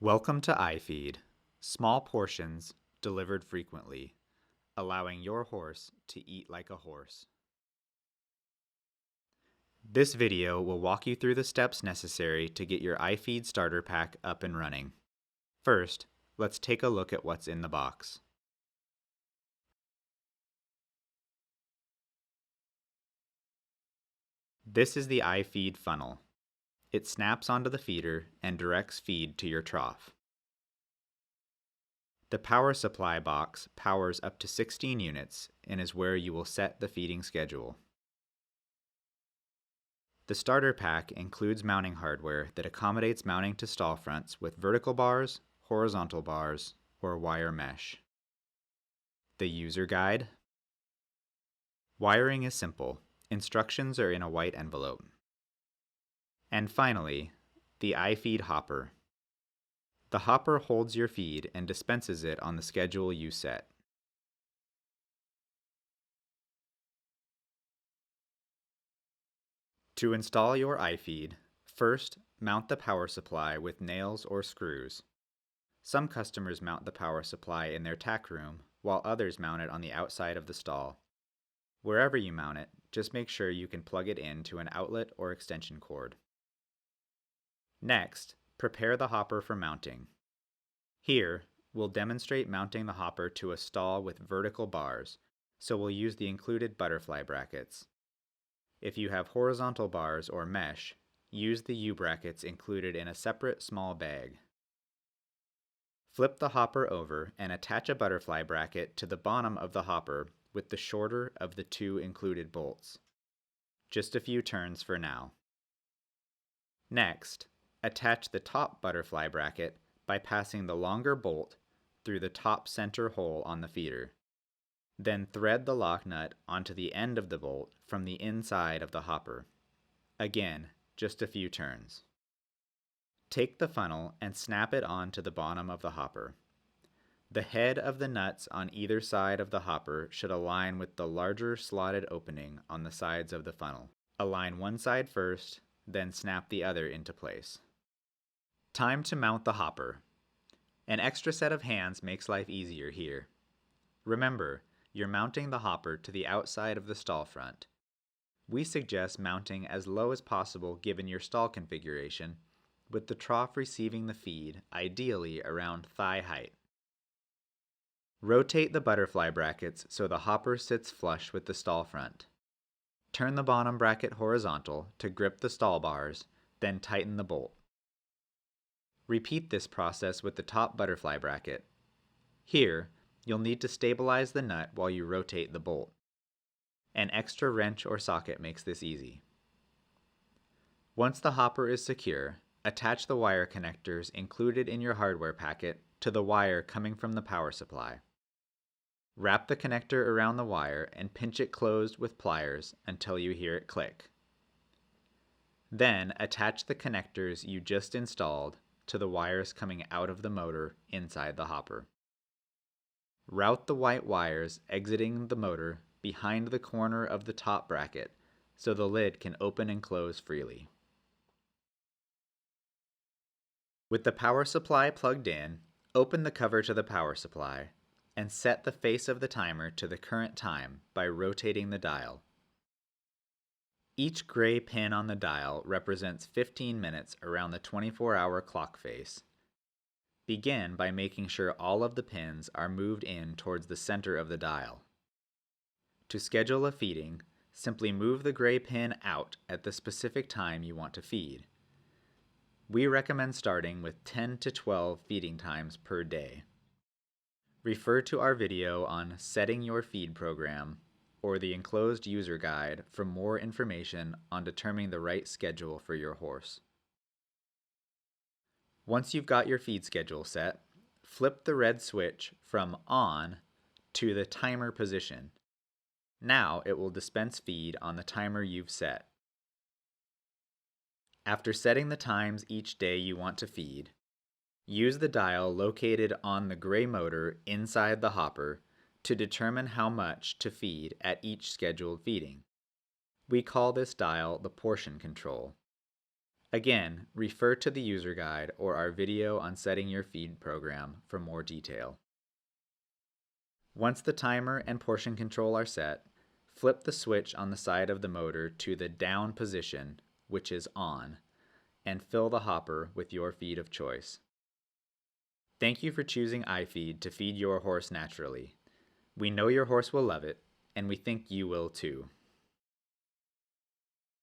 Welcome to iFeed, small portions delivered frequently, allowing your horse to eat like a horse. This video will walk you through the steps necessary to get your iFeed starter pack up and running. First, let's take a look at what's in the box. This is the iFeed funnel. It snaps onto the feeder and directs feed to your trough. The power supply box powers up to 16 units and is where you will set the feeding schedule. The starter pack includes mounting hardware that accommodates mounting to stall fronts with vertical bars, horizontal bars, or wire mesh. The user guide. Wiring is simple. Instructions are in a white envelope. And finally, the iFeed hopper. The hopper holds your feed and dispenses it on the schedule you set. To install your iFeed, first mount the power supply with nails or screws. Some customers mount the power supply in their tack room, while others mount it on the outside of the stall. Wherever you mount it, just make sure you can plug it into an outlet or extension cord. Next, prepare the hopper for mounting. Here, we'll demonstrate mounting the hopper to a stall with vertical bars, so we'll use the included butterfly brackets. If you have horizontal bars or mesh, use the U-brackets included in a separate small bag. Flip the hopper over and attach a butterfly bracket to the bottom of the hopper with the shorter of the two included bolts. Just a few turns for now. Next, attach the top butterfly bracket by passing the longer bolt through the top center hole on the feeder. Then thread the lock nut onto the end of the bolt from the inside of the hopper. Again, just a few turns. Take the funnel and snap it onto the bottom of the hopper. The head of the nuts on either side of the hopper should align with the larger slotted opening on the sides of the funnel. Align one side first, then snap the other into place. Time to mount the hopper. An extra set of hands makes life easier here. Remember, you're mounting the hopper to the outside of the stall front. We suggest mounting as low as possible given your stall configuration, with the trough receiving the feed ideally around thigh height. Rotate the butterfly brackets so the hopper sits flush with the stall front. Turn the bottom bracket horizontal to grip the stall bars, then tighten the bolt. Repeat this process with the top butterfly bracket. Here, you'll need to stabilize the nut while you rotate the bolt. An extra wrench or socket makes this easy. Once the hopper is secure, attach the wire connectors included in your hardware packet to the wire coming from the power supply. Wrap the connector around the wire and pinch it closed with pliers until you hear it click. Then attach the connectors you just installed to the wires coming out of the motor inside the hopper. Route the white wires exiting the motor behind the corner of the top bracket so the lid can open and close freely. With the power supply plugged in, open the cover to the power supply and set the face of the timer to the current time by rotating the dial. Each gray pin on the dial represents 15 minutes around the 24-hour clock face. Begin by making sure all of the pins are moved in towards the center of the dial. To schedule a feeding, simply move the gray pin out at the specific time you want to feed. We recommend starting with 10 to 12 feeding times per day. Refer to our video on setting your feed program or the enclosed user guide for more information on determining the right schedule for your horse. Once you've got your feed schedule set, flip the red switch from on to the timer position. Now it will dispense feed on the timer you've set. After setting the times each day you want to feed, use the dial located on the gray motor inside the hopper to determine how much to feed at each scheduled feeding. We call this dial the portion control. Again, refer to the user guide or our video on setting your feed program for more detail. Once the timer and portion control are set, flip the switch on the side of the motor to the down position, which is on, and fill the hopper with your feed of choice. Thank you for choosing iFeed to feed your horse naturally. We know your horse will love it, and we think you will too.